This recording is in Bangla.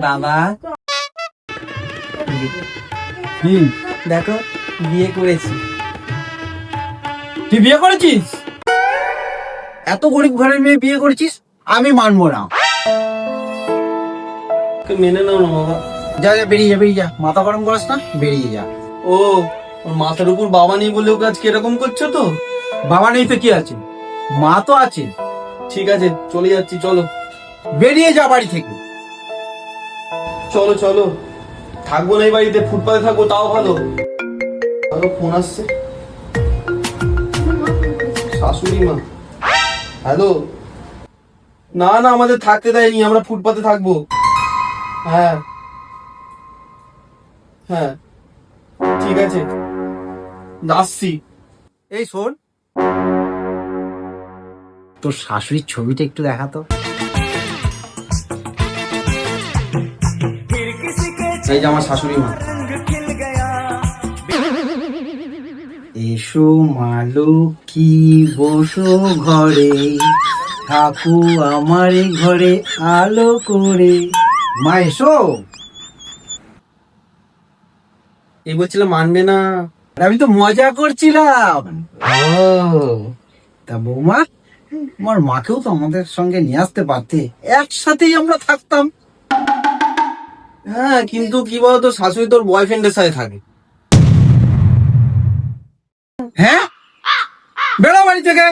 বাবা দেখো বিয়ে করেছি। তুই বিয়ে করেছিস? এত গরিব ঘরের মেয়ে বিয়ে করেছিস? আমি মানবো না। মেনে নাও না বাবা। যা যা বেরিয়ে যা, বেরিয়ে যা, মাথা গরম করিস না, বেরিয়ে যা। ও ওর মাথার উপর বাবা নেই বলে ওকে আজকে এরকম করছো তো? বাবা নেই তো কি আছে, মা তো আছে। ঠিক আছে চলে যাচ্ছি, চলো। বেরিয়ে যা বাড়ি থেকে। চলো চলো, থাকবো না এই বাড়িতে, ফুটপাতে থাকবো তাও ভালো। ভালো ফোন আসছে, শাশুড়ি মা। হ্যালো, না না আমাদের থাকতে দেয়নি, আমরা ফুটপাতে থাকবো। হ্যাঁ হ্যাঁ ঠিক আছে, আসছি। এই শোন, তোর শাশুড়ির ছবিটা একটু দেখাতো। এই যে আমার শাশুড়ি মা। এসো মালু কি বসো ঘরে, থাকো আমার ঘরে আলো করে। মা এসো। এই বলছিলাম মানবে না। আমি তো মজা করছিলাম। তা বৌমা, আমার মাকেও তো আমাদের সঙ্গে নিয়ে আসতে পারতে, একসাথেই আমরা থাকতাম। হ্যাঁ কিন্তু কি বলতো, শাশুড়ি তোর বয়ফ্রেন্ডের সাথে থাকে। হ্যাঁ, বেরো বাড়ি থেকে।